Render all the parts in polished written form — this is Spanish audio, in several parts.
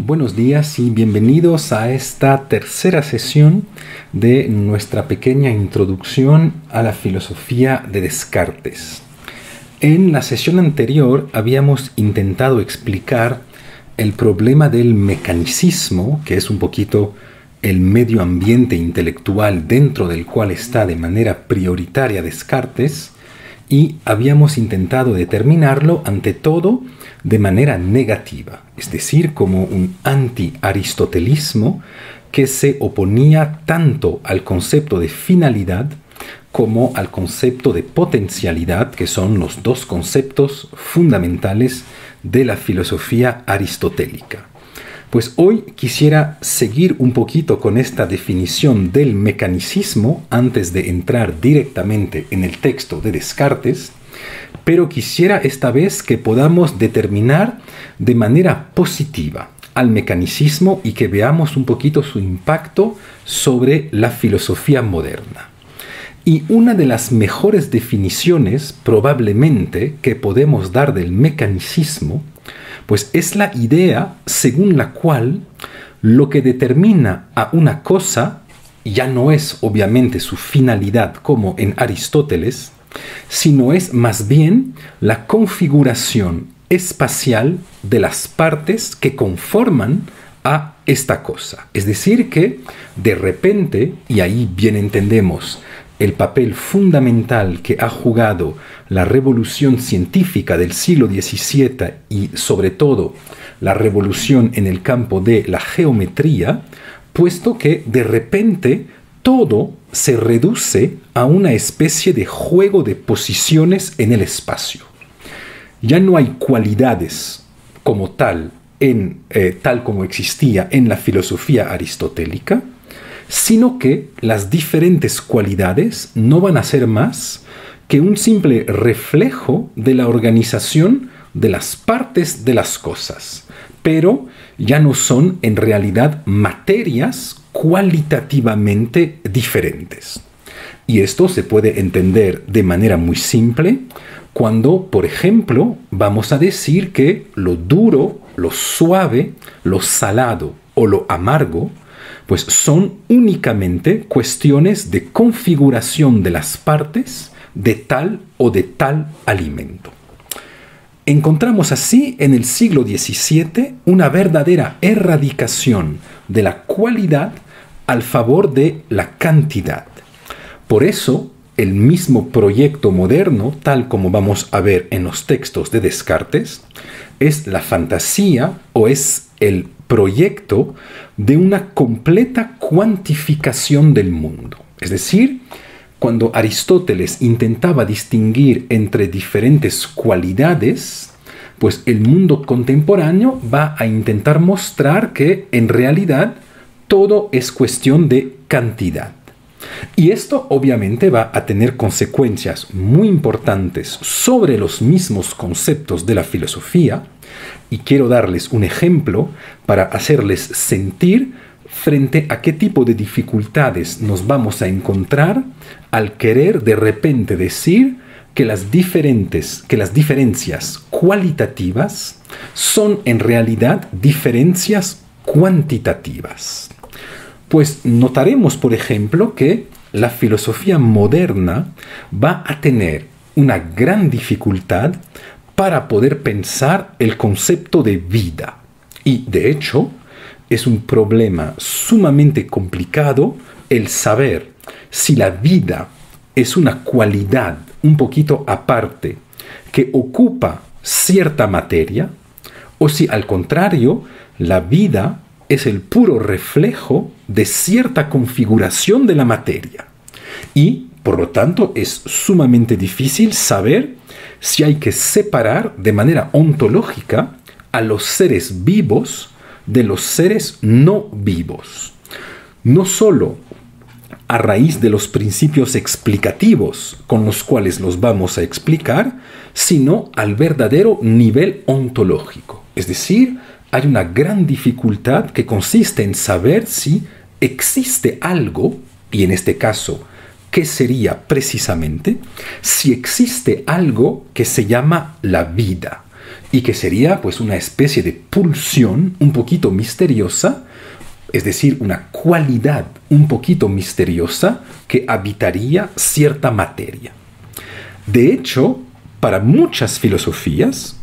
Buenos días y bienvenidos a esta tercera sesión de nuestra pequeña introducción a la filosofía de Descartes. En la sesión anterior habíamos intentado explicar el problema del mecanicismo, que es un poquito el medio ambiente intelectual dentro del cual está de manera prioritaria Descartes, y habíamos intentado determinarlo ante todo de manera negativa, es decir, como un anti-aristotelismo que se oponía tanto al concepto de finalidad como al concepto de potencialidad, que son los dos conceptos fundamentales de la filosofía aristotélica. Pues hoy quisiera seguir un poquito con esta definición del mecanicismo antes de entrar directamente en el texto de Descartes, pero quisiera esta vez que podamos determinar de manera positiva al mecanicismo y que veamos un poquito su impacto sobre la filosofía moderna. Y una de las mejores definiciones probablemente que podemos dar del mecanicismo pues es la idea según la cual lo que determina a una cosa ya no es obviamente su finalidad como en Aristóteles, sino es más bien la configuración espacial de las partes que conforman a esta cosa. Es decir que de repente, y ahí bien entendemos el papel fundamental que ha jugado la revolución científica del siglo XVII y sobre todo la revolución en el campo de la geometría, puesto que de repente todo se reduce a una especie de juego de posiciones en el espacio. Ya no hay cualidades como tal, tal como existía en la filosofía aristotélica, sino que las diferentes cualidades no van a ser más que un simple reflejo de la organización de las partes de las cosas, pero ya no son en realidad materias cualitativamente diferentes. Y esto se puede entender de manera muy simple cuando, por ejemplo, vamos a decir que lo duro, lo suave, lo salado o lo amargo pues son únicamente cuestiones de configuración de las partes de tal o de tal alimento. Encontramos así en el siglo XVII una verdadera erradicación de la cualidad al favor de la cantidad. Por eso, el mismo proyecto moderno, tal como vamos a ver en los textos de Descartes, es la fantasía o es el proyecto de una completa cuantificación del mundo. Es decir, cuando Aristóteles intentaba distinguir entre diferentes cualidades, pues el mundo contemporáneo va a intentar mostrar que en realidad todo es cuestión de cantidad. Y esto obviamente va a tener consecuencias muy importantes sobre los mismos conceptos de la filosofía, y quiero darles un ejemplo para hacerles sentir frente a qué tipo de dificultades nos vamos a encontrar al querer de repente decir que las diferencias cualitativas son en realidad diferencias cuantitativas. Pues notaremos, por ejemplo, que la filosofía moderna va a tener una gran dificultad para poder pensar el concepto de vida. Y, de hecho, es un problema sumamente complicado el saber si la vida es una cualidad un poquito aparte que ocupa cierta materia o si, al contrario, la vida es el puro reflejo de cierta configuración de la materia. Y, por lo tanto, es sumamente difícil saber si hay que separar de manera ontológica a los seres vivos de los seres no vivos. No solo a raíz de los principios explicativos con los cuales los vamos a explicar, sino al verdadero nivel ontológico. Es decir, hay una gran dificultad que consiste en saber si existe algo, y en este caso, ¿qué sería precisamente? Si existe algo que se llama la vida. y que sería pues una especie de pulsión un poquito misteriosa, es decir, una cualidad un poquito misteriosa que habitaría cierta materia. De hecho, para muchas filosofías,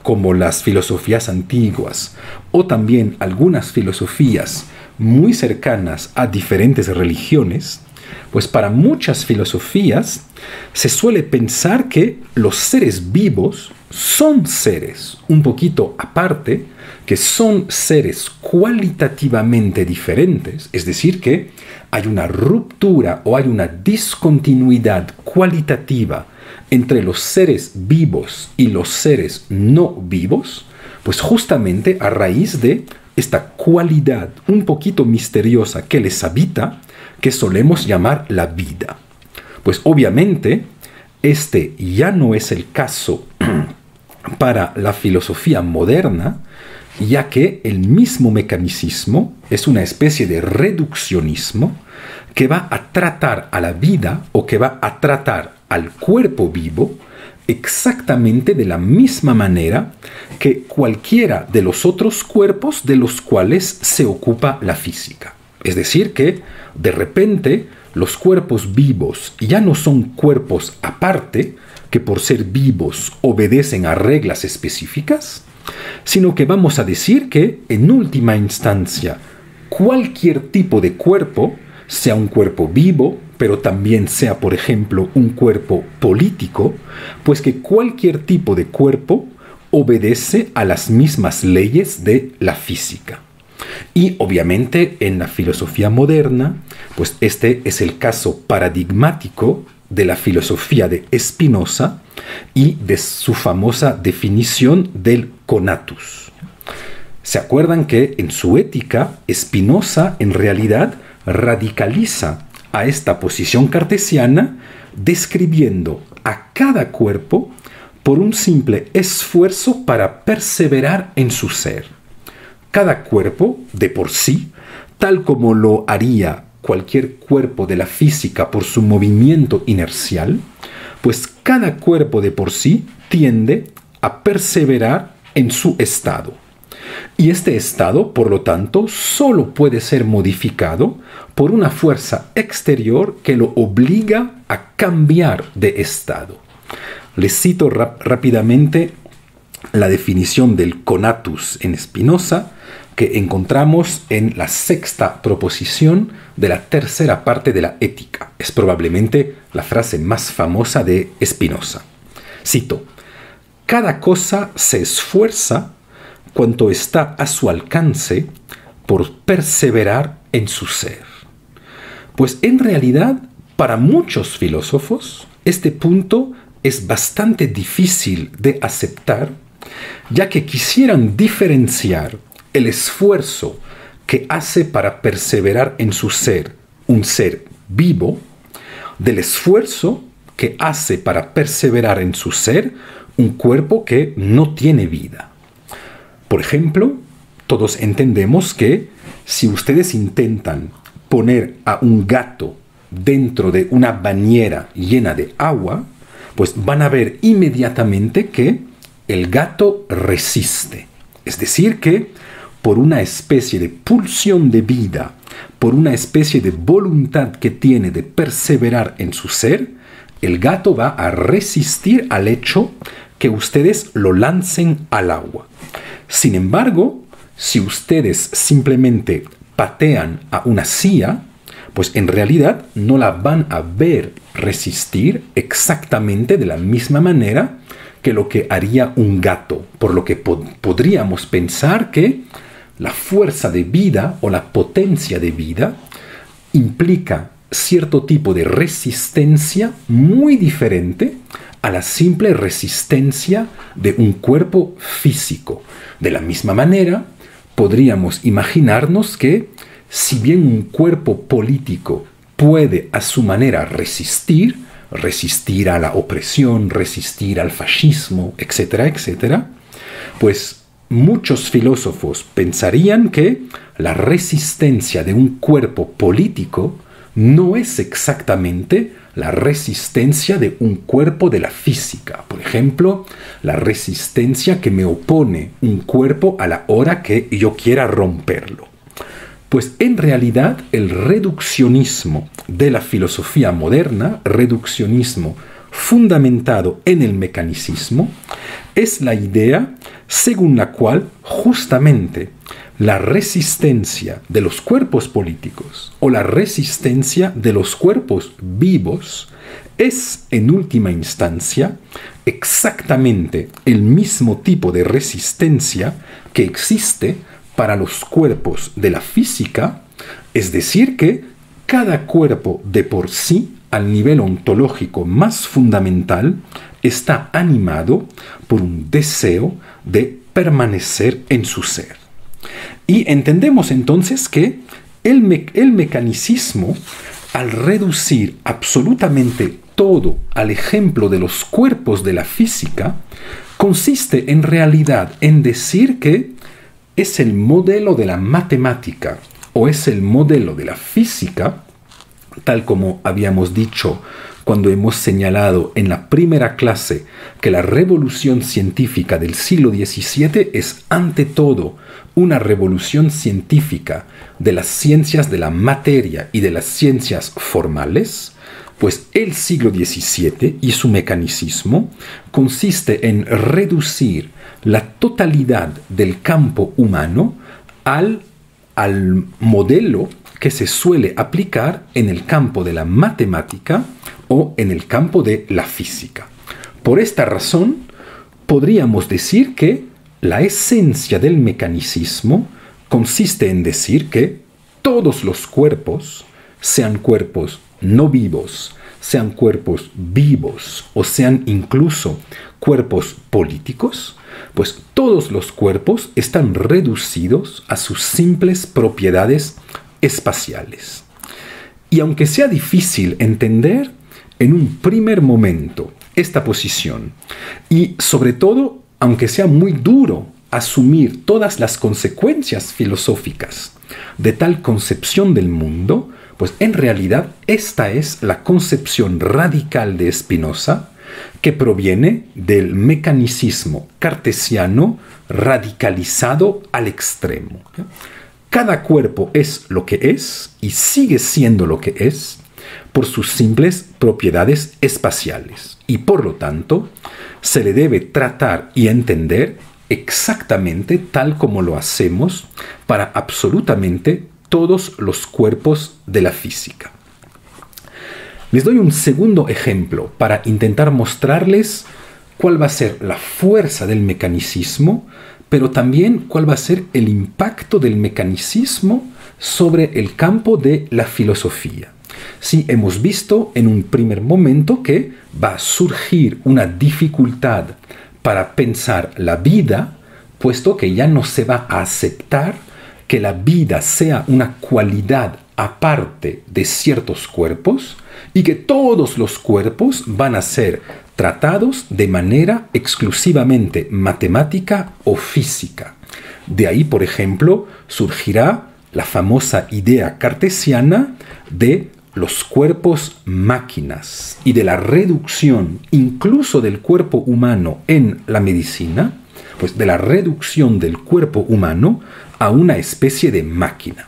como las filosofías antiguas o también algunas filosofías muy cercanas a diferentes religiones, pues para muchas filosofías se suele pensar que los seres vivos son seres un poquito aparte, que son seres cualitativamente diferentes, es decir, que hay una ruptura o hay una discontinuidad cualitativa entre los seres vivos y los seres no vivos, pues justamente a raíz de esta cualidad un poquito misteriosa que les habita, que solemos llamar la vida. Pues obviamente este ya no es el caso para la filosofía moderna, ya que el mismo mecanicismo es una especie de reduccionismo que va a tratar a la vida o que va a tratar al cuerpo vivo exactamente de la misma manera que cualquiera de los otros cuerpos de los cuales se ocupa la física. Es decir, que de repente los cuerpos vivos ya no son cuerpos aparte, que por ser vivos obedecen a reglas específicas, sino que vamos a decir que, en última instancia, cualquier tipo de cuerpo, sea un cuerpo vivo, pero también sea, por ejemplo, un cuerpo político, pues que cualquier tipo de cuerpo obedece a las mismas leyes de la física. Y obviamente en la filosofía moderna, pues este es el caso paradigmático de la filosofía de Spinoza y de su famosa definición del conatus. ¿Se acuerdan que en su ética Spinoza en realidad radicaliza a esta posición cartesiana describiendo a cada cuerpo por un simple esfuerzo para perseverar en su ser? Cada cuerpo, de por sí, tal como lo haría cualquier cuerpo de la física por su movimiento inercial, pues cada cuerpo de por sí tiende a perseverar en su estado. Y este estado, por lo tanto, solo puede ser modificado por una fuerza exterior que lo obliga a cambiar de estado. Les cito rápidamente la definición del conatus en Spinoza, que encontramos en la sexta proposición de la tercera parte de la Ética. Es probablemente la frase más famosa de Spinoza. Cito: cada cosa se esfuerza cuanto está a su alcance por perseverar en su ser. Pues en realidad, para muchos filósofos, este punto es bastante difícil de aceptar, ya que quisieran diferenciar el esfuerzo que hace para perseverar en su ser un ser vivo del esfuerzo que hace para perseverar en su ser un cuerpo que no tiene vida. Por ejemplo, todos entendemos que si ustedes intentan poner a un gato dentro de una bañera llena de agua, pues van a ver inmediatamente que el gato resiste. Es decir, que por una especie de pulsión de vida, por una especie de voluntad que tiene de perseverar en su ser, el gato va a resistir al hecho que ustedes lo lancen al agua. Sin embargo, si ustedes simplemente patean a una silla, pues en realidad no la van a ver resistir exactamente de la misma manera que lo que haría un gato, por lo que podríamos pensar que la fuerza de vida o la potencia de vida implica cierto tipo de resistencia muy diferente a la simple resistencia de un cuerpo físico. De la misma manera, podríamos imaginarnos que si bien un cuerpo político puede a su manera resistir a la opresión, resistir al fascismo, etcétera, etcétera, pues muchos filósofos pensarían que la resistencia de un cuerpo político no es exactamente la resistencia de un cuerpo de la física. Por ejemplo, la resistencia que me opone un cuerpo a la hora que yo quiera romperlo. Pues en realidad el reduccionismo de la filosofía moderna, reduccionismo fundamentado en el mecanicismo, es la idea según la cual justamente la resistencia de los cuerpos políticos o la resistencia de los cuerpos vivos es en última instancia exactamente el mismo tipo de resistencia que existe para los cuerpos de la física, es decir que cada cuerpo de por sí, al nivel ontológico más fundamental, está animado por un deseo de permanecer en su ser. Y entendemos entonces que el mecanicismo, al reducir absolutamente todo al ejemplo de los cuerpos de la física, consiste en realidad en decir que es el modelo de la matemática o es el modelo de la física, tal como habíamos dicho cuando hemos señalado en la primera clase que la revolución científica del siglo XVII es ante todo una revolución científica de las ciencias de la materia y de las ciencias formales, pues el siglo XVII y su mecanicismo consiste en reducir la totalidad del campo humano al modelo que se suele aplicar en el campo de la matemática o en el campo de la física. Por esta razón, podríamos decir que la esencia del mecanicismo consiste en decir que todos los cuerpos, sean cuerpos no vivos, sean cuerpos vivos o sean incluso cuerpos políticos, pues todos los cuerpos están reducidos a sus simples propiedades espaciales. Y aunque sea difícil entender en un primer momento esta posición, y sobre todo, aunque sea muy duro asumir todas las consecuencias filosóficas de tal concepción del mundo, pues en realidad esta es la concepción radical de Spinoza que proviene del mecanicismo cartesiano radicalizado al extremo. Cada cuerpo es lo que es y sigue siendo lo que es por sus simples propiedades espaciales y por lo tanto se le debe tratar y entender exactamente tal como lo hacemos para absolutamente todos los cuerpos de la física. Les doy un segundo ejemplo para intentar mostrarles cuál va a ser la fuerza del mecanicismo, pero también cuál va a ser el impacto del mecanicismo sobre el campo de la filosofía. Sí, hemos visto en un primer momento que va a surgir una dificultad para pensar la vida, puesto que ya no se va a aceptar que la vida sea una cualidad aparte de ciertos cuerpos y que todos los cuerpos van a ser tratados de manera exclusivamente matemática o física. De ahí, por ejemplo, surgirá la famosa idea cartesiana de los cuerpos máquinas y de la reducción incluso del cuerpo humano en la medicina, pues de la reducción del cuerpo humano a una especie de máquina.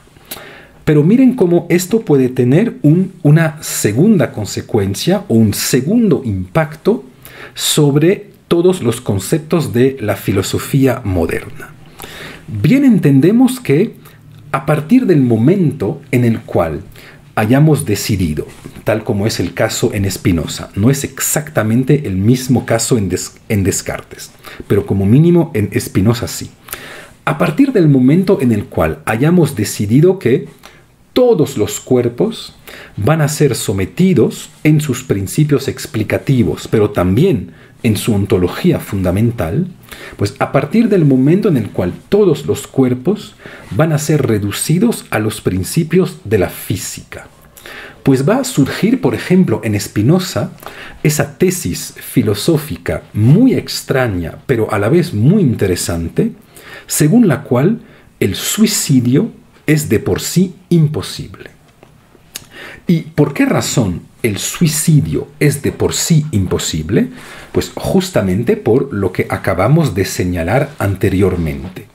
Pero miren cómo esto puede tener una segunda consecuencia o un segundo impacto sobre todos los conceptos de la filosofía moderna. Bien entendemos que a partir del momento en el cual hayamos decidido, tal como es el caso en Spinoza, no es exactamente el mismo caso en Descartes, pero como mínimo en Spinoza sí. A partir del momento en el cual hayamos decidido que todos los cuerpos van a ser sometidos en sus principios explicativos, pero también en su ontología fundamental, pues a partir del momento en el cual todos los cuerpos van a ser reducidos a los principios de la física, pues va a surgir, por ejemplo, en Spinoza, esa tesis filosófica muy extraña, pero a la vez muy interesante, según la cual el suicidio es de por sí imposible. ¿Y por qué razón el suicidio es de por sí imposible? Pues justamente por lo que acabamos de señalar anteriormente.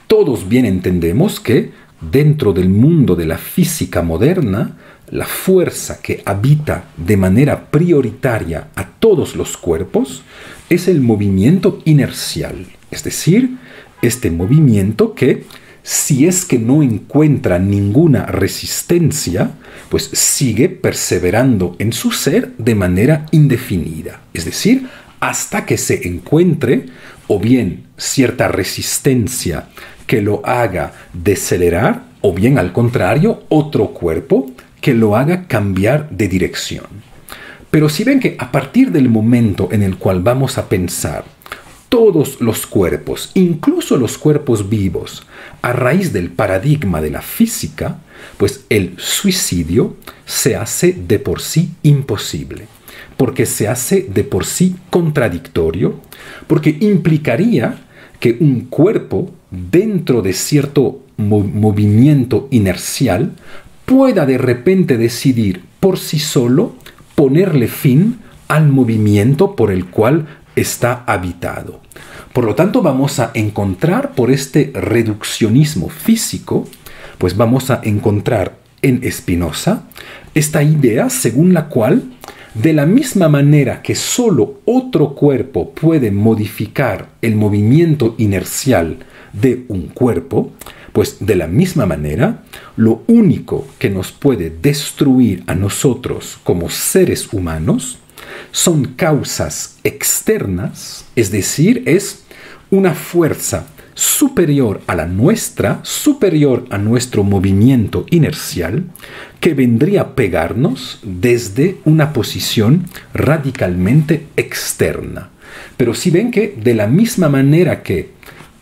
Todos bien entendemos que dentro del mundo de la física moderna, la fuerza que habita de manera prioritaria a todos los cuerpos es el movimiento inercial, es decir, este movimiento que, si es que no encuentra ninguna resistencia, pues sigue perseverando en su ser de manera indefinida, es decir, hasta que se encuentre o bien cierta resistencia que lo haga decelerar, o bien al contrario, otro cuerpo que lo haga cambiar de dirección. Pero si ven que a partir del momento en el cual vamos a pensar todos los cuerpos, incluso los cuerpos vivos, a raíz del paradigma de la física, pues el suicidio se hace de por sí imposible, porque se hace de por sí contradictorio, porque implicaría que un cuerpo, dentro de cierto movimiento inercial, pueda de repente decidir por sí solo ponerle fin al movimiento por el cual está habitado. Por lo tanto, vamos a encontrar por este reduccionismo físico, pues vamos a encontrar en Spinoza esta idea según la cual, de la misma manera que solo otro cuerpo puede modificar el movimiento inercial de un cuerpo, pues de la misma manera, lo único que nos puede destruir a nosotros como seres humanos son causas externas, es decir, es una fuerza superior a la nuestra, superior a nuestro movimiento inercial, que vendría a pegarnos desde una posición radicalmente externa. Pero si ven que de la misma manera que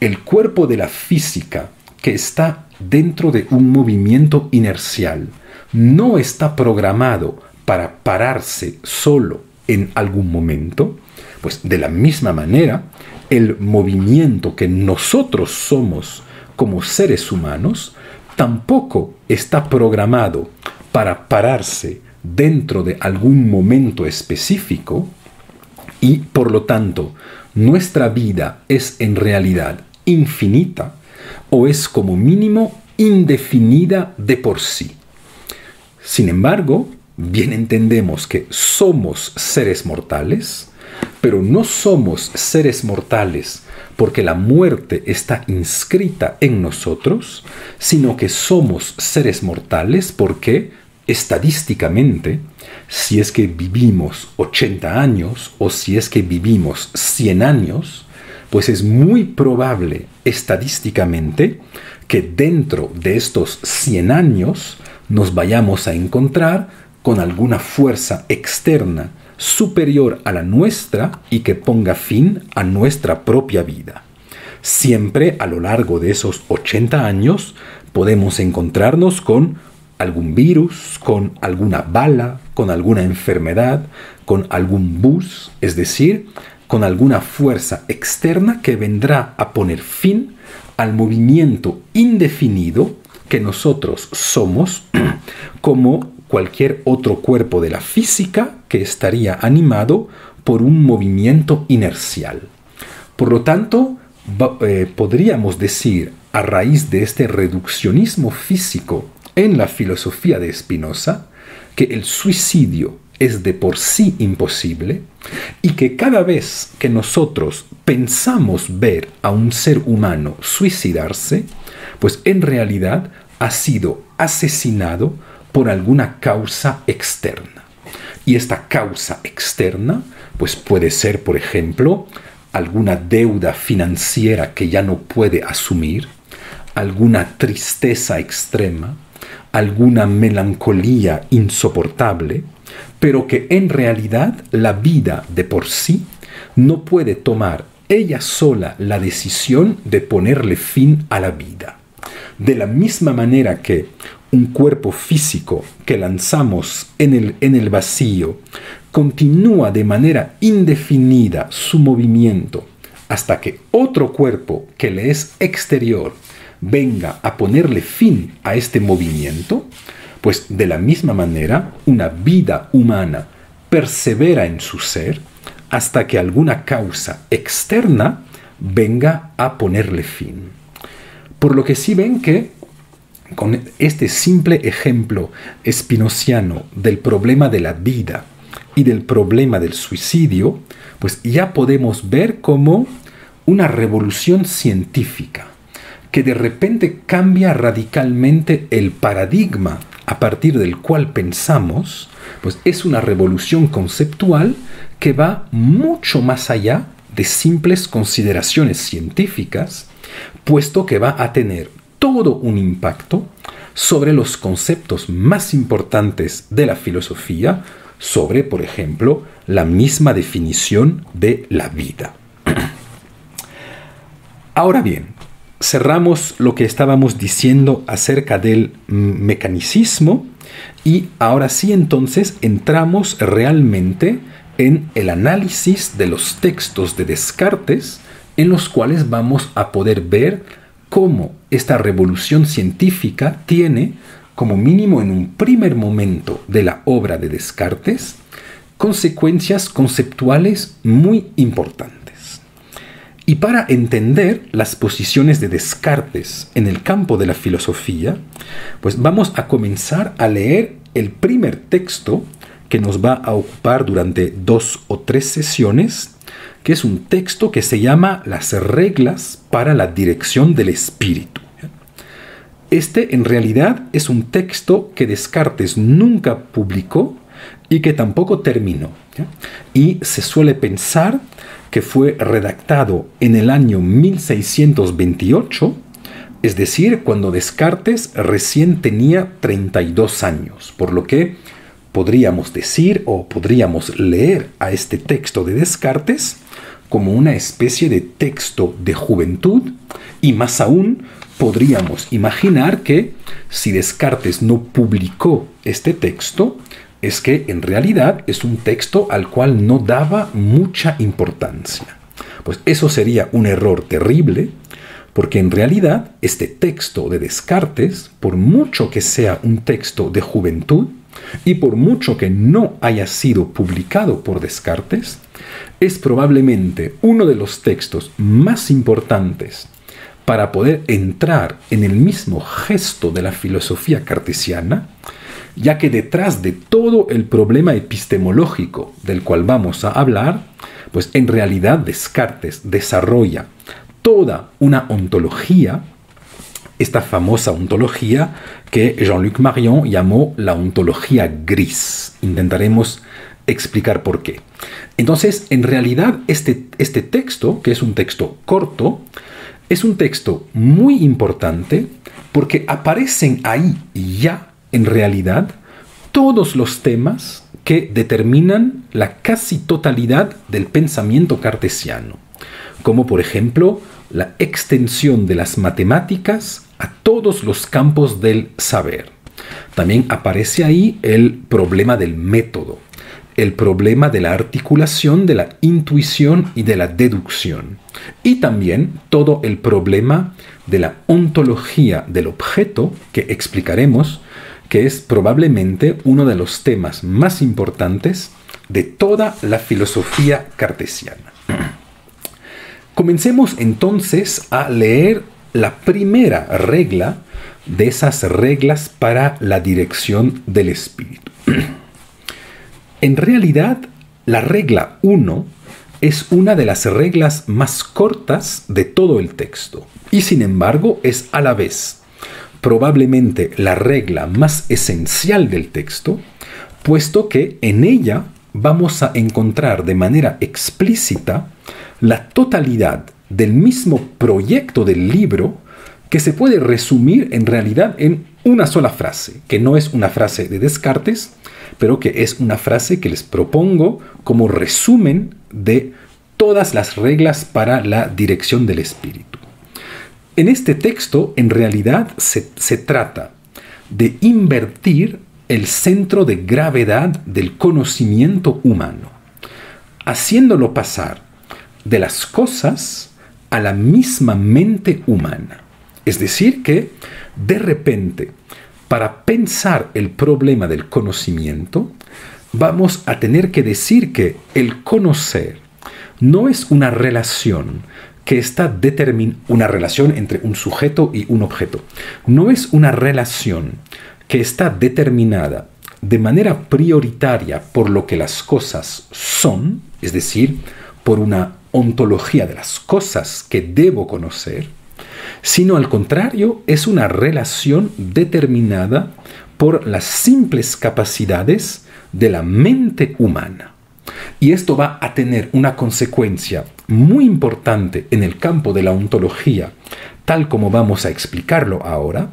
el cuerpo de la física que está dentro de un movimiento inercial no está programado para pararse solo en algún momento, pues de la misma manera, el movimiento que nosotros somos como seres humanos tampoco está programado para pararse dentro de algún momento específico y, por lo tanto, nuestra vida es en realidad infinita o es como mínimo indefinida de por sí. Sin embargo, bien entendemos que somos seres mortales, pero no somos seres mortales porque la muerte está inscrita en nosotros, sino que somos seres mortales porque, estadísticamente, si es que vivimos 80 años o si es que vivimos 100 años, pues es muy probable estadísticamente que dentro de estos 100 años nos vayamos a encontrar con alguna fuerza externa superior a la nuestra y que ponga fin a nuestra propia vida. Siempre a lo largo de esos 80 años podemos encontrarnos con algún virus, con alguna bala, con alguna enfermedad, con algún bus, es decir, con alguna fuerza externa que vendrá a poner fin al movimiento indefinido que nosotros somos como cualquier otro cuerpo de la física que estaría animado por un movimiento inercial. Por lo tanto, podríamos decir, a raíz de este reduccionismo físico en la filosofía de Spinoza, que el suicidio es de por sí imposible y que cada vez que nosotros pensamos ver a un ser humano suicidarse, pues en realidad ha sido asesinado por alguna causa externa. Y esta causa externa pues puede ser, por ejemplo, alguna deuda financiera que ya no puede asumir, alguna tristeza extrema, alguna melancolía insoportable, pero que en realidad la vida de por sí no puede tomar ella sola la decisión de ponerle fin a la vida. De la misma manera que un cuerpo físico que lanzamos en el vacío continúa de manera indefinida su movimiento hasta que otro cuerpo que le es exterior venga a ponerle fin a este movimiento, Pues de la misma manera, una vida humana persevera en su ser hasta que alguna causa externa venga a ponerle fin. Por lo que sí ven que con este simple ejemplo spinoziano del problema de la vida y del problema del suicidio, pues ya podemos ver como una revolución científica que de repente cambia radicalmente el paradigma a partir del cual pensamos, pues es una revolución conceptual que va mucho más allá de simples consideraciones científicas, puesto que va a tener todo un impacto sobre los conceptos más importantes de la filosofía, sobre, por ejemplo, la misma definición de la vida. Ahora bien, cerramos lo que estábamos diciendo acerca del mecanicismo y ahora sí entonces entramos realmente en el análisis de los textos de Descartes, en los cuales vamos a poder ver cómo esta revolución científica tiene, como mínimo en un primer momento de la obra de Descartes, consecuencias conceptuales muy importantes. Y para entender las posiciones de Descartes en el campo de la filosofía, pues vamos a comenzar a leer el primer texto que nos va a ocupar durante 2 o 3 sesiones, que es un texto que se llama Las reglas para la dirección del espíritu. Este en realidad es un texto que Descartes nunca publicó y que tampoco terminó. Y se suele pensar que fue redactado en el año 1628, es decir, cuando Descartes recién tenía 32 años, por lo que podríamos decir o podríamos leer a este texto de Descartes como una especie de texto de juventud, y más aún podríamos imaginar que si Descartes no publicó este texto, es que en realidad es un texto al cual no daba mucha importancia. Pues eso sería un error terrible, porque en realidad este texto de Descartes, por mucho que sea un texto de juventud, y por mucho que no haya sido publicado por Descartes, es probablemente uno de los textos más importantes para poder entrar en el mismo gesto de la filosofía cartesiana, ya que detrás de todo el problema epistemológico del cual vamos a hablar, pues en realidad Descartes desarrolla toda una ontología, esta famosa ontología que Jean-Luc Marion llamó la ontología gris. Intentaremos explicar por qué. Entonces, en realidad, este texto, que es un texto corto, es un texto muy importante porque aparecen ahí ya, en realidad, todos los temas que determinan la casi totalidad del pensamiento cartesiano, como por ejemplo la extensión de las matemáticas a todos los campos del saber. También aparece ahí el problema del método, el problema de la articulación de la intuición y de la deducción, y también todo el problema de la ontología del objeto, que explicaremos, que es probablemente uno de los temas más importantes de toda la filosofía cartesiana. Comencemos entonces a leer la primera regla de esas reglas para la dirección del espíritu. En realidad, la regla 1 es una de las reglas más cortas de todo el texto y sin embargo es a la vez probablemente la regla más esencial del texto, puesto que en ella vamos a encontrar de manera explícita la totalidad del mismo proyecto del libro, que se puede resumir en realidad en una sola frase, que no es una frase de Descartes, pero que es una frase que les propongo como resumen de todas las reglas para la dirección del espíritu. En este texto, en realidad, se trata de invertir el centro de gravedad del conocimiento humano, haciéndolo pasar de las cosas a la misma mente humana. Es decir, que de repente para pensar el problema del conocimiento, vamos a tener que decir que el conocer no es una relación que está una relación entre un sujeto y un objeto. No es una relación que está determinada de manera prioritaria por lo que las cosas son, es decir, por una ontología de las cosas que debo conocer, sino al contrario, es una relación determinada por las simples capacidades de la mente humana. Y esto va a tener una consecuencia muy importante en el campo de la ontología, tal como vamos a explicarlo ahora,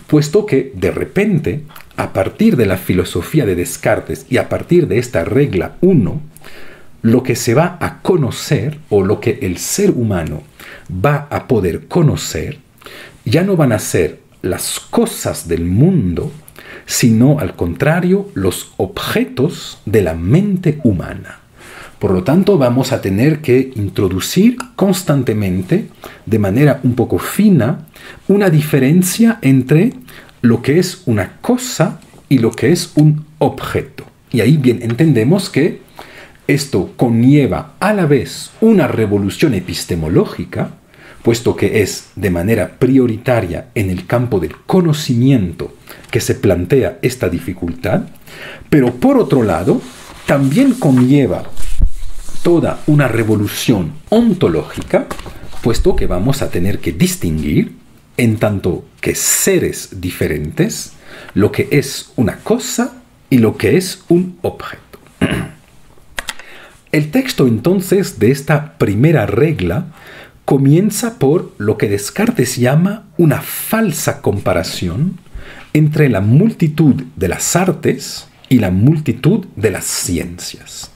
puesto que de repente, a partir de la filosofía de Descartes y a partir de esta regla 1, lo que se va a conocer o lo que el ser humano va a poder conocer ya no van a ser las cosas del mundo, sino al contrario los objetos de la mente humana. Por lo tanto, vamos a tener que introducir constantemente, de manera un poco fina, una diferencia entre lo que es una cosa y lo que es un objeto. Y ahí bien entendemos que esto conlleva a la vez una revolución epistemológica, puesto que es de manera prioritaria en el campo del conocimiento que se plantea esta dificultad, pero por otro lado también conlleva toda una revolución ontológica, puesto que vamos a tener que distinguir, en tanto que seres diferentes, lo que es una cosa y lo que es un objeto. El texto entonces de esta primera regla comienza por lo que Descartes llama una falsa comparación entre la multitud de las artes y la multitud de las ciencias.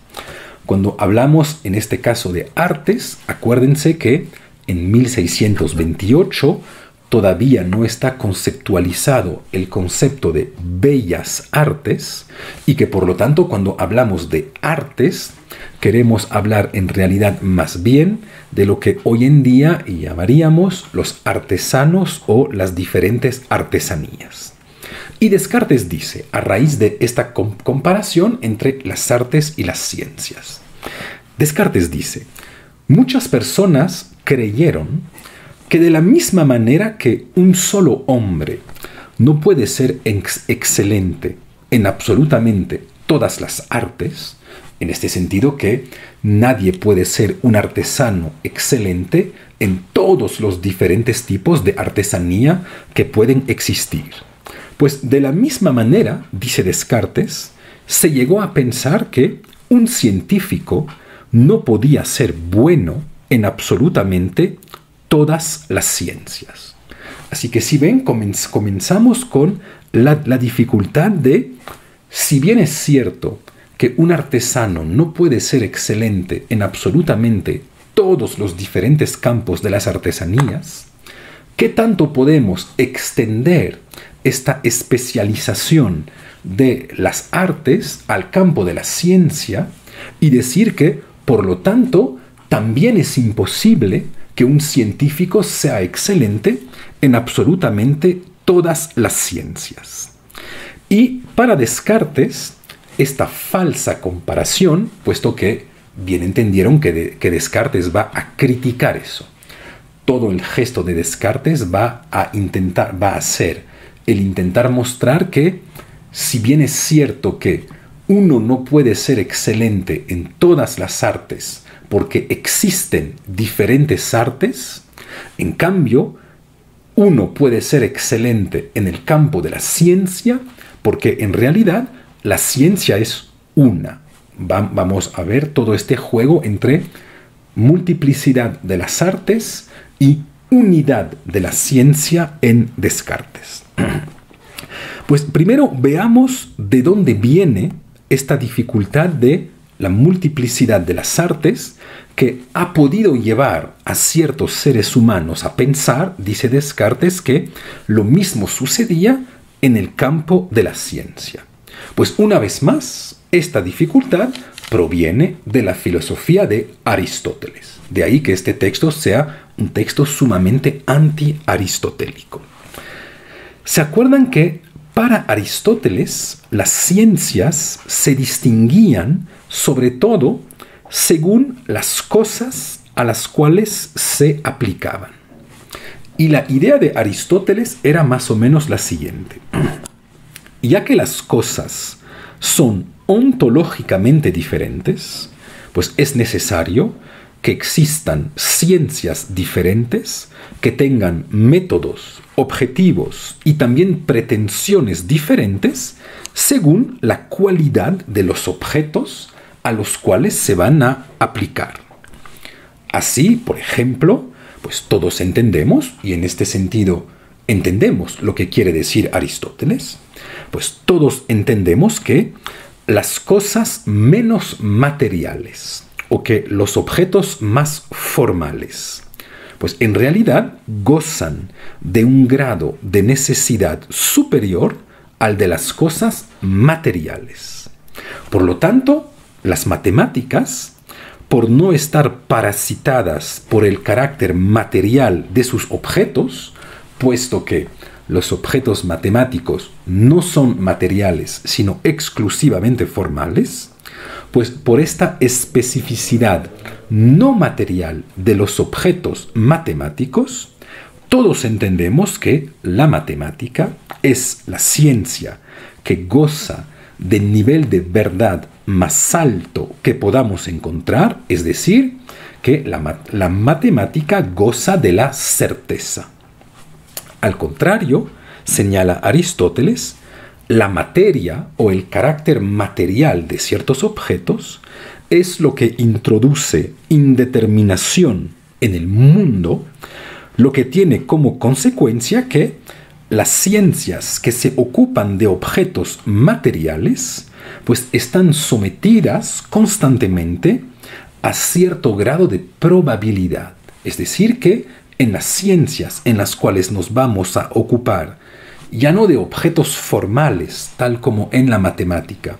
Cuando hablamos en este caso de artes, acuérdense que en 1628 todavía no está conceptualizado el concepto de bellas artes y que por lo tanto cuando hablamos de artes queremos hablar en realidad más bien de lo que hoy en día llamaríamos los artesanos o las diferentes artesanías. Y Descartes dice, a raíz de esta comparación entre las artes y las ciencias, Descartes dice, muchas personas creyeron que de la misma manera que un solo hombre no puede ser excelente en absolutamente todas las artes, en este sentido que nadie puede ser un artesano excelente en todos los diferentes tipos de artesanía que pueden existir. Pues de la misma manera, dice Descartes, se llegó a pensar que un científico no podía ser bueno en absolutamente todas las ciencias. Así que si ven, comenzamos con la dificultad de, si bien es cierto que un artesano no puede ser excelente en absolutamente todos los diferentes campos de las artesanías, ¿qué tanto podemos extender esta especialización de las artes al campo de la ciencia y decir que, por lo tanto, también es imposible que un científico sea excelente en absolutamente todas las ciencias? Y para Descartes, esta falsa comparación, puesto que bien entendieron que Descartes va a criticar eso. Todo el gesto de Descartes va a ser el intentar mostrar que, si bien es cierto que uno no puede ser excelente en todas las artes porque existen diferentes artes, en cambio, uno puede ser excelente en el campo de la ciencia porque en realidad la ciencia es una. Vamos a ver todo este juego entre multiplicidad de las artes y unidad de la ciencia en Descartes. Pues primero veamos de dónde viene esta dificultad de la multiplicidad de las artes que ha podido llevar a ciertos seres humanos a pensar, dice Descartes, que lo mismo sucedía en el campo de la ciencia. Pues una vez más, esta dificultad proviene de la filosofía de Aristóteles. De ahí que este texto sea un texto sumamente anti-aristotélico. ¿Se acuerdan que Para Aristóteles, las ciencias se distinguían sobre todo según las cosas a las cuales se aplicaban. Y la idea de Aristóteles era más o menos la siguiente. Ya que las cosas son ontológicamente diferentes, pues es necesario que existan ciencias diferentes que tengan métodos, objetivos y también pretensiones diferentes según la cualidad de los objetos a los cuales se van a aplicar. Así, por ejemplo, pues todos entendemos, y en este sentido entendemos lo que quiere decir Aristóteles, pues todos entendemos que las cosas menos materiales o que los objetos más formales, pues en realidad gozan de un grado de necesidad superior al de las cosas materiales. Por lo tanto, las matemáticas, por no estar parasitadas por el carácter material de sus objetos, puesto que los objetos matemáticos no son materiales, sino exclusivamente formales, pues por esta especificidad no material de los objetos matemáticos, todos entendemos que la matemática es la ciencia que goza del nivel de verdad más alto que podamos encontrar, es decir, que la matemática goza de la certeza. Al contrario, señala Aristóteles, la materia o el carácter material de ciertos objetos es lo que introduce indeterminación en el mundo, lo que tiene como consecuencia que las ciencias que se ocupan de objetos materiales pues están sometidas constantemente a cierto grado de probabilidad. Es decir, que en las ciencias en las cuales nos vamos a ocupar, ya no de objetos formales, tal como en la matemática,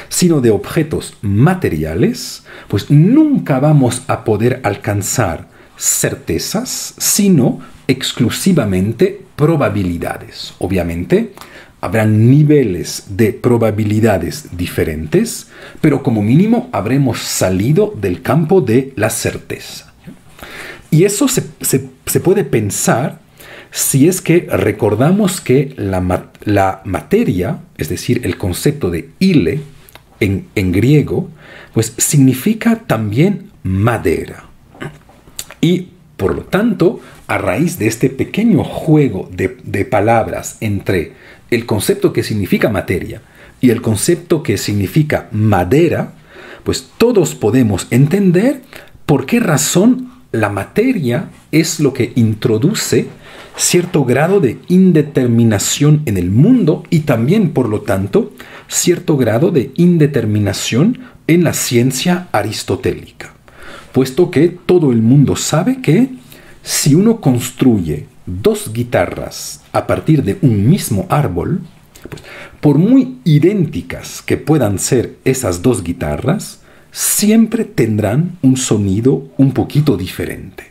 sino de objetos materiales, pues nunca vamos a poder alcanzar certezas, sino exclusivamente probabilidades. Obviamente, habrán niveles de probabilidades diferentes, pero como mínimo habremos salido del campo de la certeza. Y eso se puede pensar si es que recordamos que la materia, es decir, el concepto de ile en griego, pues significa también madera. Y por lo tanto, a raíz de este pequeño juego de palabras entre el concepto que significa materia y el concepto que significa madera, pues todos podemos entender por qué razón la materia es lo que introduce cierto grado de indeterminación en el mundo y también, por lo tanto, cierto grado de indeterminación en la ciencia aristotélica. Puesto que todo el mundo sabe que si uno construye dos guitarras a partir de un mismo árbol, pues, por muy idénticas que puedan ser esas dos guitarras, siempre tendrán un sonido un poquito diferente.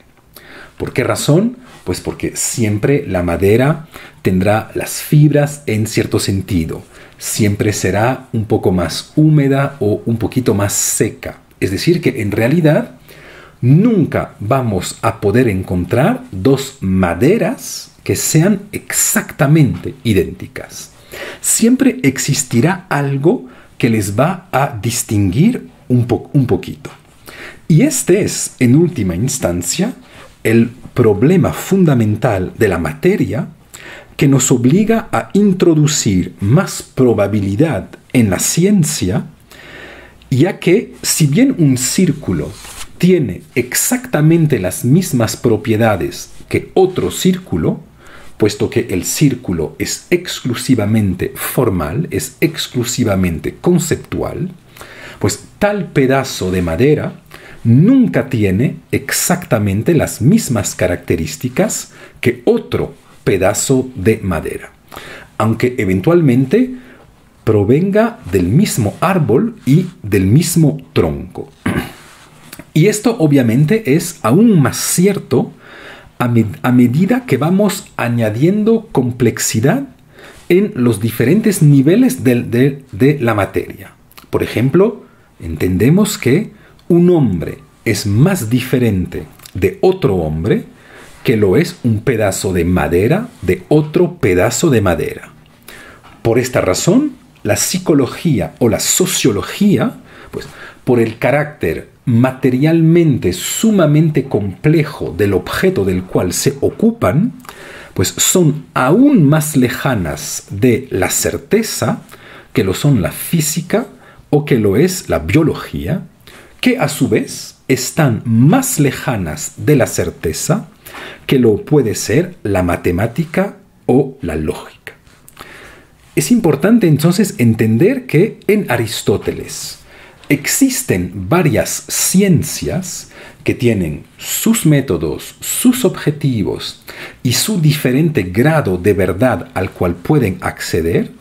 ¿Por qué razón? Pues porque siempre la madera tendrá las fibras en cierto sentido. Siempre será un poco más húmeda o un poquito más seca. Es decir, que en realidad nunca vamos a poder encontrar dos maderas que sean exactamente idénticas. Siempre existirá algo que les va a distinguir un poquito. Y este es, en última instancia, el problema fundamental de la materia que nos obliga a introducir más probabilidad en la ciencia, ya que si bien un círculo tiene exactamente las mismas propiedades que otro círculo, puesto que el círculo es exclusivamente formal, es exclusivamente conceptual, pues tal pedazo de madera nunca tiene exactamente las mismas características que otro pedazo de madera, aunque eventualmente provenga del mismo árbol y del mismo tronco. Y esto obviamente es aún más cierto a medida que vamos añadiendo complejidad en los diferentes niveles de la materia. Por ejemplo, entendemos que un hombre es más diferente de otro hombre que lo es un pedazo de madera de otro pedazo de madera. Por esta razón, la psicología o la sociología, pues, por el carácter materialmente sumamente complejo del objeto del cual se ocupan, pues son aún más lejanas de la certeza que lo son la física o que lo es la biología, que a su vez están más lejanas de la certeza que lo puede ser la matemática o la lógica. Es importante entonces entender que en Aristóteles existen varias ciencias que tienen sus métodos, sus objetivos y su diferente grado de verdad al cual pueden acceder,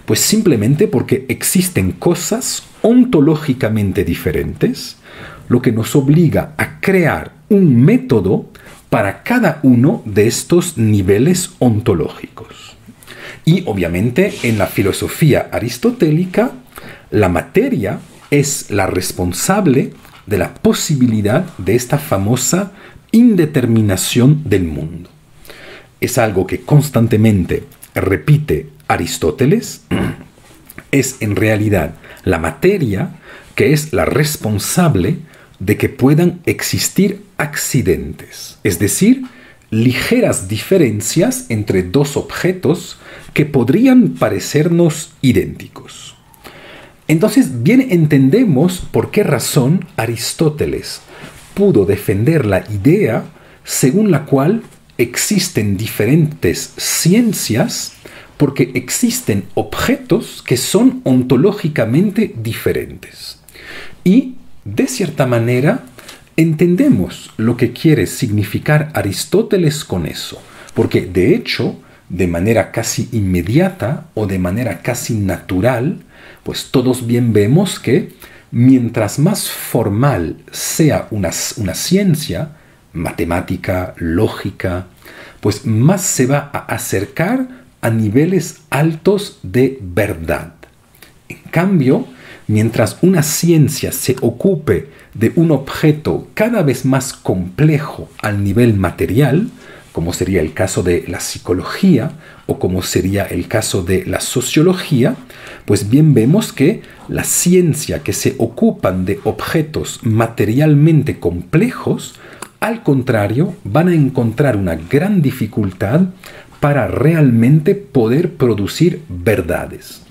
pues simplemente porque existen cosas ontológicamente diferentes, lo que nos obliga a crear un método para cada uno de estos niveles ontológicos. Y obviamente en la filosofía aristotélica, la materia es la responsable de la posibilidad de esta famosa indeterminación del mundo. Es algo que constantemente repite Aristóteles. Es en realidad la materia que es la responsable de que puedan existir accidentes, es decir, ligeras diferencias entre dos objetos que podrían parecernos idénticos. Entonces, bien entendemos por qué razón Aristóteles pudo defender la idea según la cual existen diferentes ciencias porque existen objetos que son ontológicamente diferentes. Y, de cierta manera, entendemos lo que quiere significar Aristóteles con eso, porque de hecho, de manera casi inmediata o de manera casi natural, pues todos bien vemos que mientras más formal sea una ciencia, matemática, lógica, pues más se va a acercar a niveles altos de verdad. En cambio, mientras una ciencia se ocupe de un objeto cada vez más complejo al nivel material, como sería el caso de la psicología o como sería el caso de la sociología, pues bien vemos que la ciencia que se ocupan de objetos materialmente complejos, al contrario, van a encontrar una gran dificultad para realmente poder producir verdades.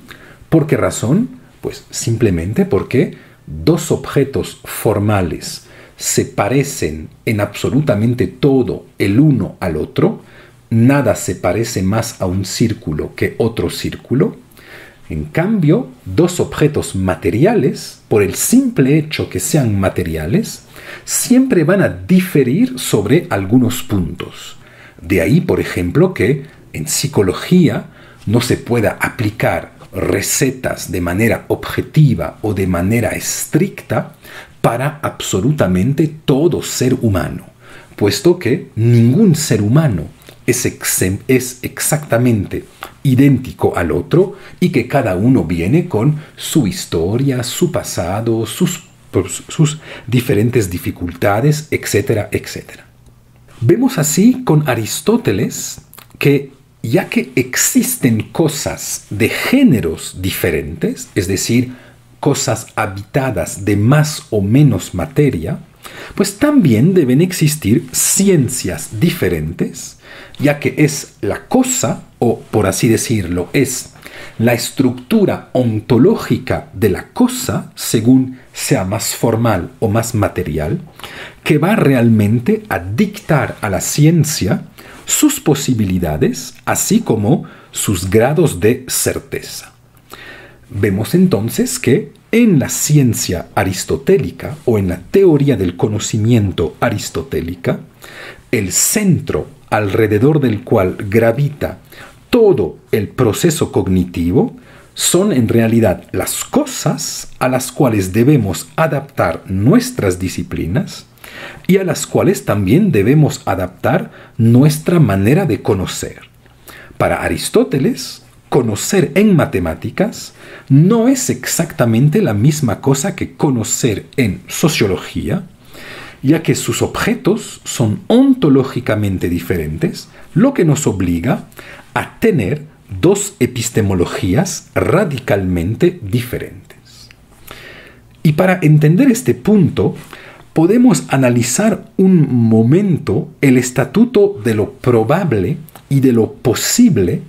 ¿Por qué razón? Pues simplemente porque dos objetos formales se parecen en absolutamente todo el uno al otro, nada se parece más a un círculo que otro círculo. En cambio, dos objetos materiales, por el simple hecho que sean materiales, siempre van a diferir sobre algunos puntos. De ahí, por ejemplo, que en psicología no se pueda aplicar recetas de manera objetiva o de manera estricta para absolutamente todo ser humano, puesto que ningún ser humano es exactamente idéntico al otro y que cada uno viene con su historia, su pasado, sus diferentes dificultades, etcétera, etcétera. Vemos así con Aristóteles que ya que existen cosas de géneros diferentes, es decir, cosas habitadas de más o menos materia, pues también deben existir ciencias diferentes, ya que es la cosa, o por así decirlo, es la estructura ontológica de la cosa, según sea más formal o más material, que va realmente a dictar a la ciencia sus posibilidades, así como sus grados de certeza. Vemos entonces que en la ciencia aristotélica o en la teoría del conocimiento aristotélica, el centro alrededor del cual gravita todo el proceso cognitivo son en realidad las cosas a las cuales debemos adaptar nuestras disciplinas y a las cuales también debemos adaptar nuestra manera de conocer. Para Aristóteles, conocer en matemáticas no es exactamente la misma cosa que conocer en sociología, ya que sus objetos son ontológicamente diferentes, lo que nos obliga a tener dos epistemologías radicalmente diferentes. Y para entender este punto, podemos analizar un momento el estatuto de lo probable y de lo posible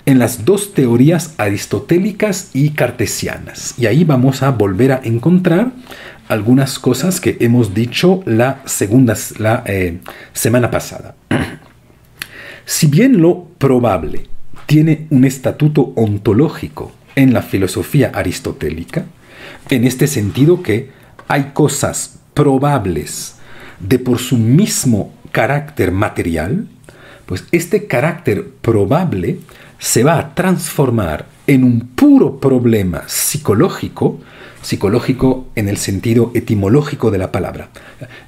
en las dos teorías aristotélicas y cartesianas. Y ahí vamos a volver a encontrar algunas cosas que hemos dicho la semana pasada. Si bien lo probable tiene un estatuto ontológico en la filosofía aristotélica, en este sentido que hay cosas probables de por su mismo carácter material, pues este carácter probable se va a transformar en un puro problema psicológico en el sentido etimológico de la palabra.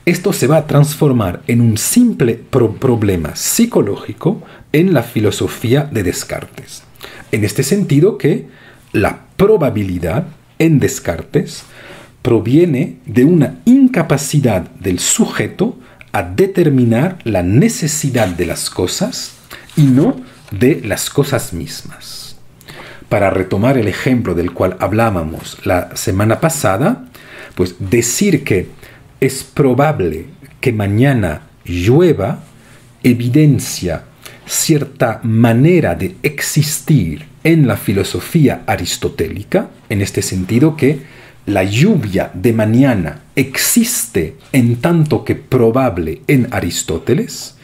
Esto se va a transformar en un simple problema psicológico en la filosofía de Descartes. En este sentido que la probabilidad en Descartes proviene de una incapacidad del sujeto a determinar la necesidad de las cosas y no de las cosas mismas. Para retomar el ejemplo del cual hablábamos la semana pasada, pues decir que es probable que mañana llueva evidencia cierta manera de existir en la filosofía aristotélica, en este sentido que la lluvia de mañana existe en tanto que probable en Aristóteles,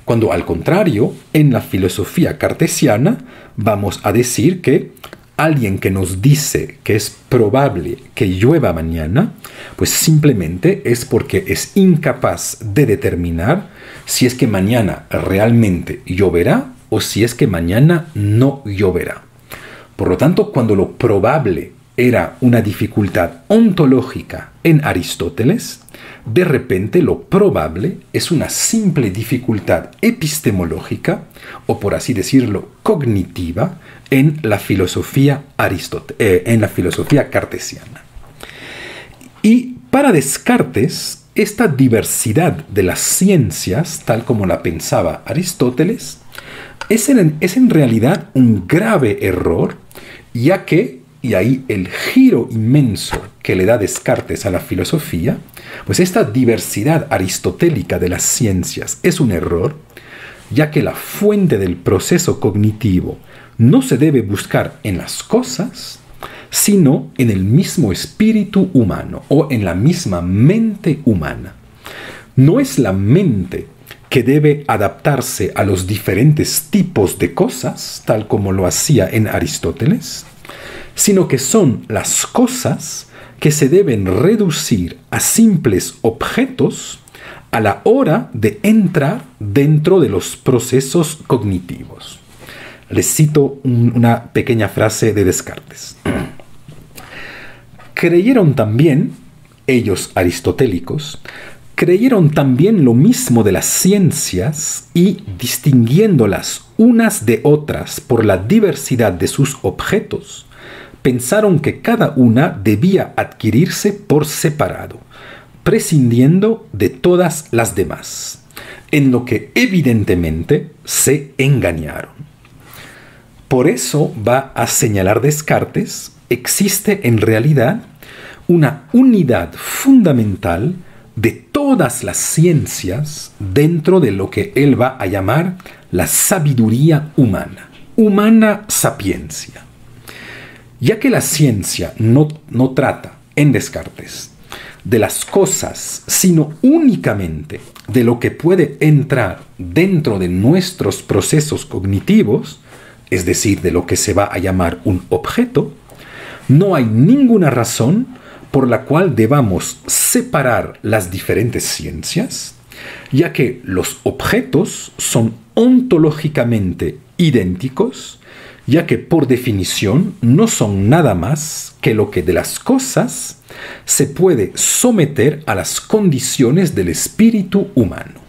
cuando al contrario, en la filosofía cartesiana vamos a decir que alguien que nos dice que es probable que llueva mañana, pues simplemente es porque es incapaz de determinar si es que mañana realmente lloverá o si es que mañana no lloverá. Por lo tanto, cuando lo probable era una dificultad ontológica en Aristóteles, de repente lo probable es una simple dificultad epistemológica, o por así decirlo, cognitiva, en la filosofía cartesiana. Y para Descartes, esta diversidad de las ciencias, tal como la pensaba Aristóteles, es en realidad un grave error, ya que, y ahí el giro inmenso que le da Descartes a la filosofía, pues esta diversidad aristotélica de las ciencias es un error, ya que la fuente del proceso cognitivo no se debe buscar en las cosas, sino en el mismo espíritu humano o en la misma mente humana. No es la mente que debe adaptarse a los diferentes tipos de cosas, tal como lo hacía en Aristóteles, sino que son las cosas que se deben reducir a simples objetos a la hora de entrar dentro de los procesos cognitivos. Les cito una pequeña frase de Descartes. Creyeron también, ellos aristotélicos, creyeron también lo mismo de las ciencias y, distinguiéndolas unas de otras por la diversidad de sus objetos, pensaron que cada una debía adquirirse por separado, prescindiendo de todas las demás, en lo que evidentemente se engañaron. Por eso va a señalar Descartes, existe en realidad una unidad fundamental de todas las ciencias dentro de lo que él va a llamar la sabiduría humana, humana sapiencia. Ya que la ciencia no trata, en Descartes, de las cosas, sino únicamente de lo que puede entrar dentro de nuestros procesos cognitivos, es decir, de lo que se va a llamar un objeto, no hay ninguna razón por la cual debamos separar las diferentes ciencias, ya que los objetos son ontológicamente idénticos, ya que por definición no son nada más que lo que de las cosas se puede someter a las condiciones del espíritu humano.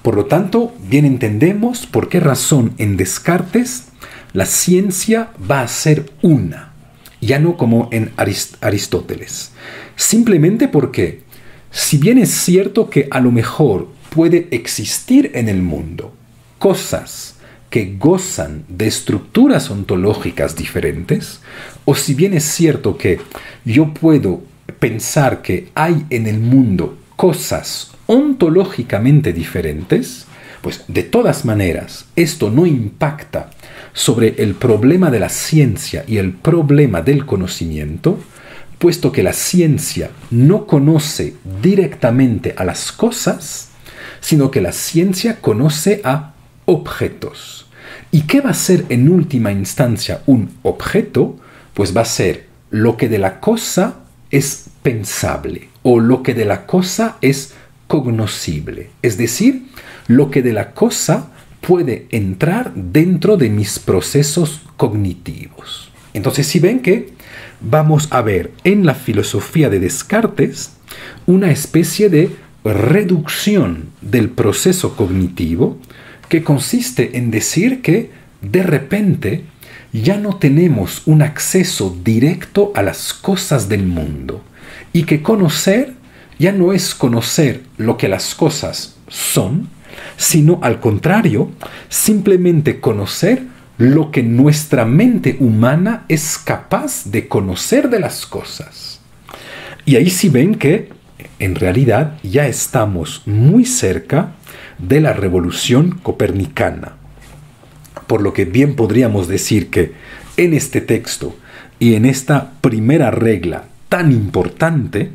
Por lo tanto, bien entendemos por qué razón en Descartes la ciencia va a ser una, ya no como en Aristóteles. Simplemente porque, si bien es cierto que a lo mejor puede existir en el mundo cosas que gozan de estructuras ontológicas diferentes, o si bien es cierto que yo puedo pensar que hay en el mundo cosas ontológicamente diferentes, pues de todas maneras esto no impacta sobre el problema de la ciencia y el problema del conocimiento, puesto que la ciencia no conoce directamente a las cosas, sino que la ciencia conoce a objetos. ¿Y qué va a ser en última instancia un objeto? Pues va a ser lo que de la cosa es pensable o lo que de la cosa es cognoscible, es decir, lo que de la cosa puede entrar dentro de mis procesos cognitivos. Entonces, si ven que vamos a ver en la filosofía de Descartes una especie de reducción del proceso cognitivo que consiste en decir que de repente ya no tenemos un acceso directo a las cosas del mundo y que conocer ya no es conocer lo que las cosas son, sino al contrario, simplemente conocer lo que nuestra mente humana es capaz de conocer de las cosas. Y ahí sí ven que en realidad ya estamos muy cerca de la revolución copernicana. Por lo que bien podríamos decir que en este texto y en esta primera regla tan importante,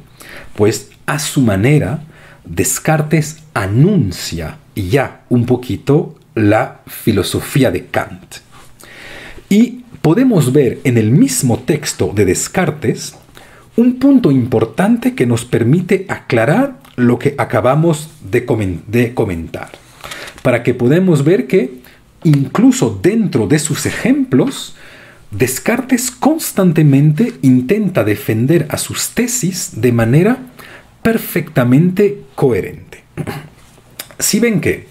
pues a su manera Descartes anuncia ya un poquito la filosofía de Kant. Y podemos ver en el mismo texto de Descartes un punto importante que nos permite aclarar lo que acabamos de comentar, para que podamos ver que incluso dentro de sus ejemplos, Descartes constantemente intenta defender a sus tesis de manera perfectamente coherente. Si ven que,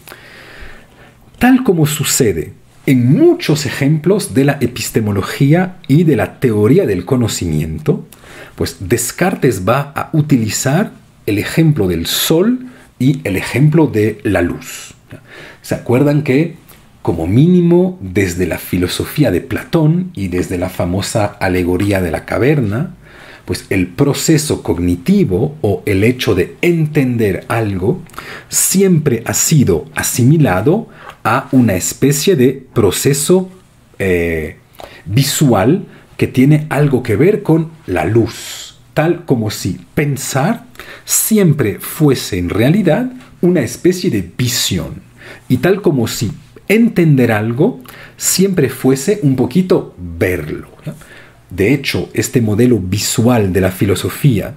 tal como sucede en muchos ejemplos de la epistemología y de la teoría del conocimiento, pues Descartes va a utilizar el ejemplo del sol y el ejemplo de la luz. ¿Se acuerdan que, como mínimo, desde la filosofía de Platón y desde la famosa alegoría de la caverna, pues el proceso cognitivo o el hecho de entender algo siempre ha sido asimilado a una especie de proceso visual que tiene algo que ver con la luz, tal como si pensar siempre fuese en realidad una especie de visión, y tal como si entender algo siempre fuese un poquito verlo. De hecho, este modelo visual de la filosofía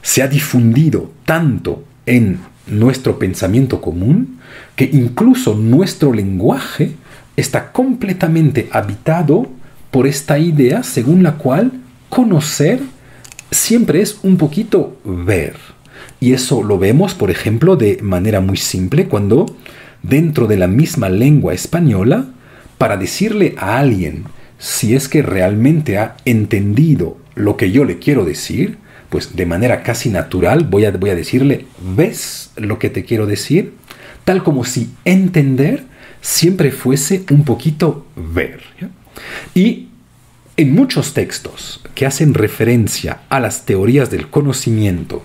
se ha difundido tanto en nuestro pensamiento común que incluso nuestro lenguaje está completamente habitado por esta idea según la cual conocer siempre es un poquito ver. Y eso lo vemos, por ejemplo, de manera muy simple cuando dentro de la misma lengua española, para decirle a alguien si es que realmente ha entendido lo que yo le quiero decir, pues de manera casi natural voy a decirle, ¿ves lo que te quiero decir? Tal como si entender siempre fuese un poquito ver. ¿Ya? Y en muchos textos que hacen referencia a las teorías del conocimiento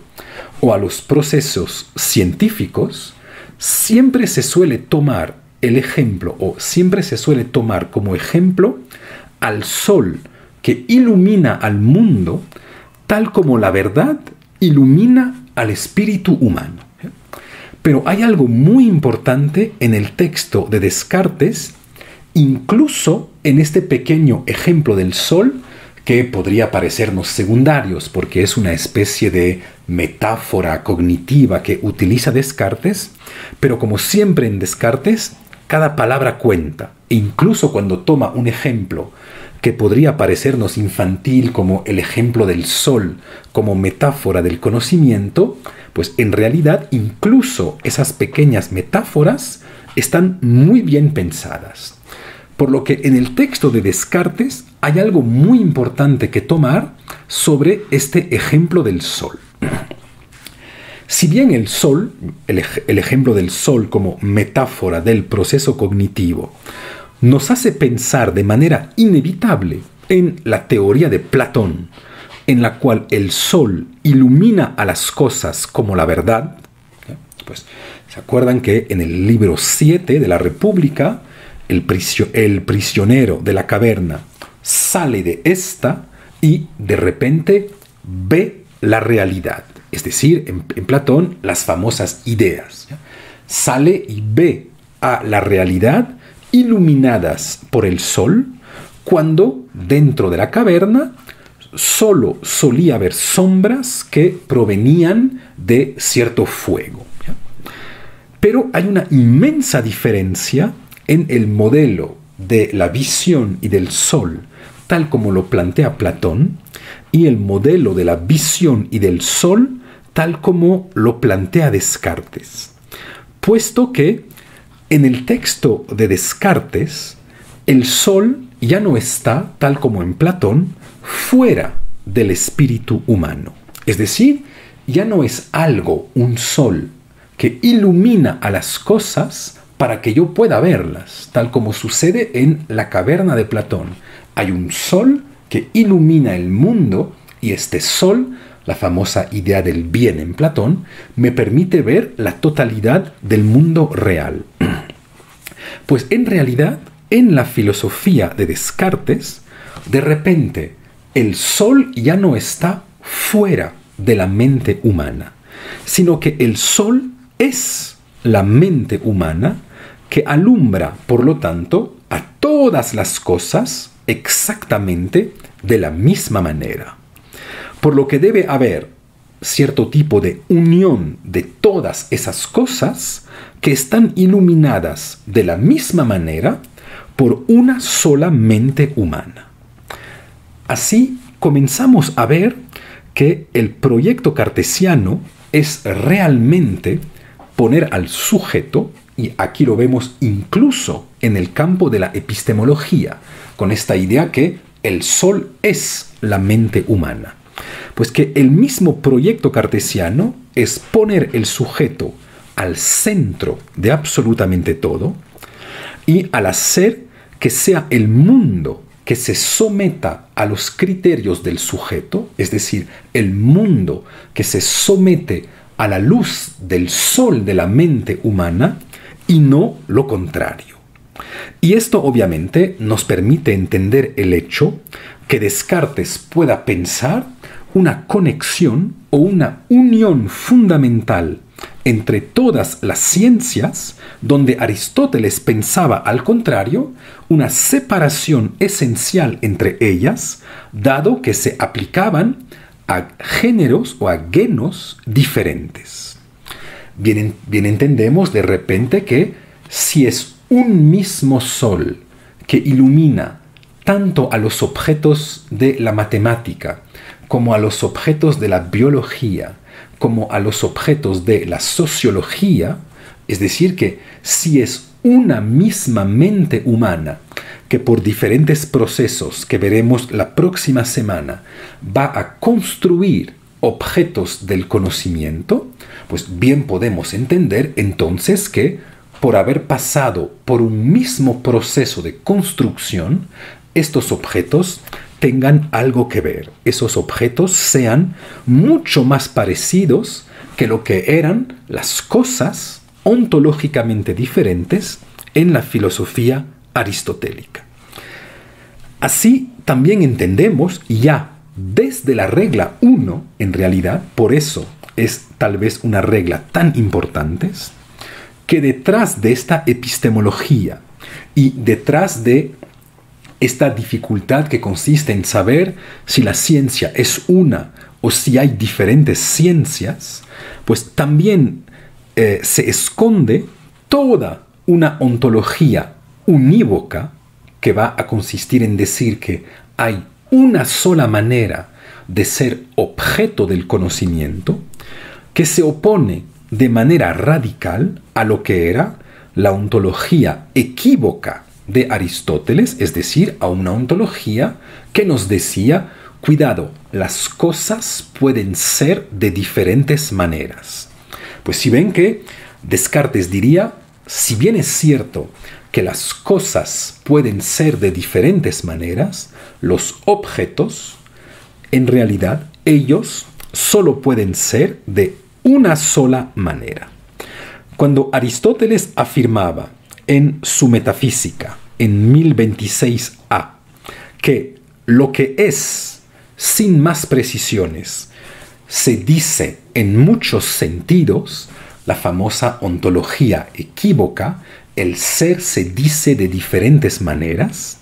o a los procesos científicos, siempre se suele tomar el ejemplo o siempre se suele tomar como ejemplo al sol que ilumina al mundo tal como la verdad ilumina al espíritu humano. Pero hay algo muy importante en el texto de Descartes, incluso en este pequeño ejemplo del sol, que podría parecernos secundarios porque es una especie de metáfora cognitiva que utiliza Descartes, pero como siempre en Descartes, cada palabra cuenta. E incluso cuando toma un ejemplo que podría parecernos infantil como el ejemplo del sol, como metáfora del conocimiento, pues en realidad incluso esas pequeñas metáforas están muy bien pensadas. Por lo que en el texto de Descartes hay algo muy importante que tomar sobre este ejemplo del sol. Si bien el sol, el ejemplo del sol como metáfora del proceso cognitivo, nos hace pensar de manera inevitable en la teoría de Platón, en la cual el sol ilumina a las cosas como la verdad, pues se acuerdan que en el libro 7 de la República, el prisionero de la caverna sale de esta y de repente ve la realidad. Es decir, en Platón, las famosas ideas. Sale y ve a la realidad iluminadas por el sol, cuando dentro de la caverna solo solía haber sombras que provenían de cierto fuego. Pero hay una inmensa diferencia en el modelo de la visión y del sol, tal como lo plantea Platón, y el modelo de la visión y del sol, tal como lo plantea Descartes. Puesto que en el texto de Descartes, el sol ya no está, tal como en Platón, fuera del espíritu humano. Es decir, ya no es algo, un sol, que ilumina a las cosas para que yo pueda verlas, tal como sucede en la caverna de Platón. Hay un sol que ilumina el mundo y este sol, la famosa idea del bien en Platón, me permite ver la totalidad del mundo real. Pues en realidad, en la filosofía de Descartes, de repente el sol ya no está fuera de la mente humana, sino que el sol es la mente humana que alumbra, por lo tanto, a todas las cosas exactamente de la misma manera. Por lo que debe haber cierto tipo de unión de todas esas cosas que están iluminadas de la misma manera por una sola mente humana. Así comenzamos a ver que el proyecto cartesiano es realmente poner al sujeto, y aquí lo vemos incluso en el campo de la epistemología, con esta idea que el sol es la mente humana. Pues que el mismo proyecto cartesiano es poner el sujeto al centro de absolutamente todo, y al hacer que sea el mundo que se someta a los criterios del sujeto, es decir, el mundo que se somete a la luz del sol de la mente humana, y no lo contrario. Y esto obviamente nos permite entender el hecho que Descartes pueda pensar una conexión o una unión fundamental entre todas las ciencias, donde Aristóteles pensaba al contrario, una separación esencial entre ellas, dado que se aplicaban a géneros o a genos diferentes. Bien entendemos de repente que si es un mismo sol que ilumina tanto a los objetos de la matemática, como a los objetos de la biología, como a los objetos de la sociología, es decir, que si es una misma mente humana que por diferentes procesos que veremos la próxima semana va a construir objetos del conocimiento, pues bien podemos entender entonces que por haber pasado por un mismo proceso de construcción, estos objetos tengan algo que ver. Esos objetos sean mucho más parecidos que lo que eran las cosas ontológicamente diferentes en la filosofía aristotélica. Así también entendemos ya desde la regla 1, en realidad, por eso es tal vez una regla tan importante, que detrás de esta epistemología y detrás de esta dificultad que consiste en saber si la ciencia es una o si hay diferentes ciencias, pues también se esconde toda una ontología unívoca que va a consistir en decir que hay una sola manera de ser objeto del conocimiento, que se opone de manera radical a lo que era la ontología equívoca de Aristóteles, es decir, a una ontología que nos decía, cuidado, las cosas pueden ser de diferentes maneras. Pues si ven que Descartes diría, si bien es cierto que las cosas pueden ser de diferentes maneras, los objetos, en realidad, ellos solo pueden ser de una sola manera. Cuando Aristóteles afirmaba en su Metafísica, en 1026a, que lo que es, sin más precisiones, se dice en muchos sentidos, la famosa ontología equívoca, el ser se dice de diferentes maneras,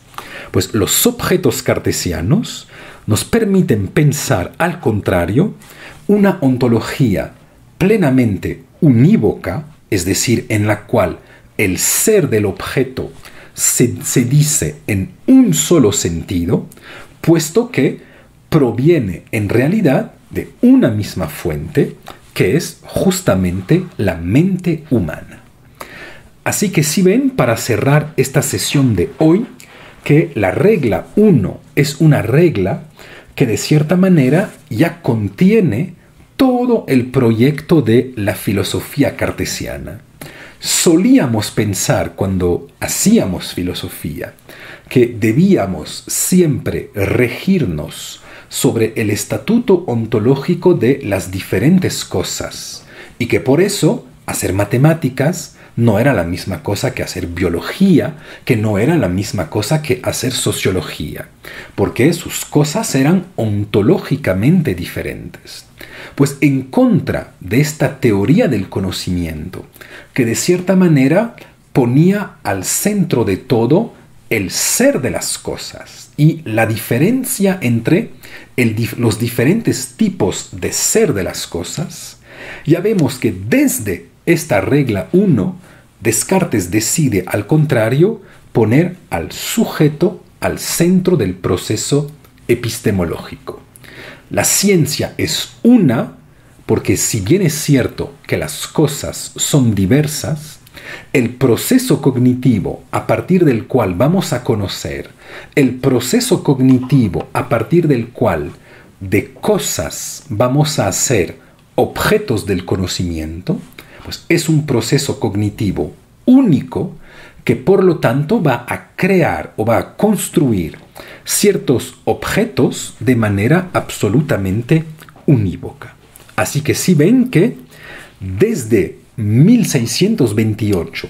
pues los objetos cartesianos nos permiten pensar, al contrario, una ontología plenamente unívoca, es decir, en la cual el ser del objeto se dice en un solo sentido, puesto que proviene en realidad de una misma fuente, que es justamente la mente humana. Así que si ven, para cerrar esta sesión de hoy, que la regla 1 es una regla que de cierta manera ya contiene todo el proyecto de la filosofía cartesiana. Solíamos pensar cuando hacíamos filosofía que debíamos siempre regirnos sobre el estatuto ontológico de las diferentes cosas y que por eso hacer matemáticas no era la misma cosa que hacer biología, que no era la misma cosa que hacer sociología, porque sus cosas eran ontológicamente diferentes. Pues en contra de esta teoría del conocimiento, que de cierta manera ponía al centro de todo el ser de las cosas y la diferencia entre los diferentes tipos de ser de las cosas, ya vemos que desde esta regla 1, Descartes decide, al contrario, poner al sujeto al centro del proceso epistemológico. La ciencia es una, porque si bien es cierto que las cosas son diversas, el proceso cognitivo a partir del cual vamos a conocer, el proceso cognitivo a partir del cual de cosas vamos a hacer objetos del conocimiento, pues es un proceso cognitivo único que por lo tanto va a crear o va a construir ciertos objetos de manera absolutamente unívoca. Así que si ven que desde 1628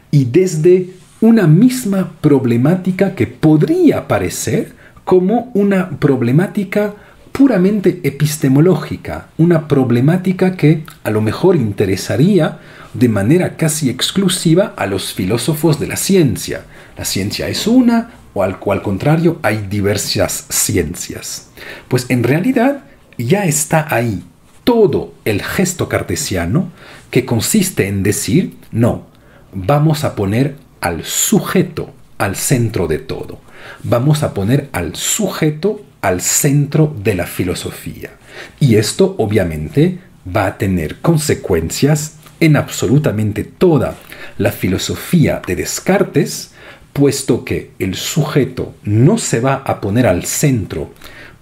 y desde una misma problemática que podría parecer como una problemática puramente epistemológica, una problemática que a lo mejor interesaría de manera casi exclusiva a los filósofos de la ciencia. La ciencia es una, o al contrario hay diversas ciencias. Pues en realidad ya está ahí todo el gesto cartesiano que consiste en decir, no, vamos a poner al sujeto al centro de todo. Vamos a poner al sujeto al centro de la filosofía. Y esto obviamente va a tener consecuencias en absolutamente toda la filosofía de Descartes, puesto que el sujeto no se va a poner al centro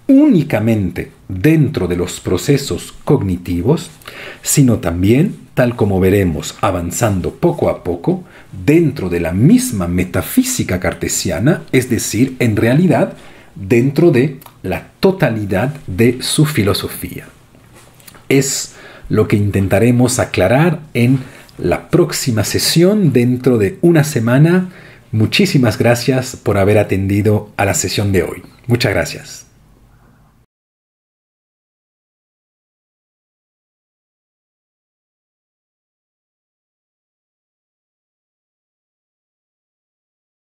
únicamente dentro de los procesos cognitivos, sino también, tal como veremos avanzando poco a poco, dentro de la misma metafísica cartesiana, es decir, en realidad, dentro de la totalidad de su filosofía. Es lo que intentaremos aclarar en la próxima sesión dentro de una semana. Muchísimas gracias por haber atendido a la sesión de hoy. Muchas gracias.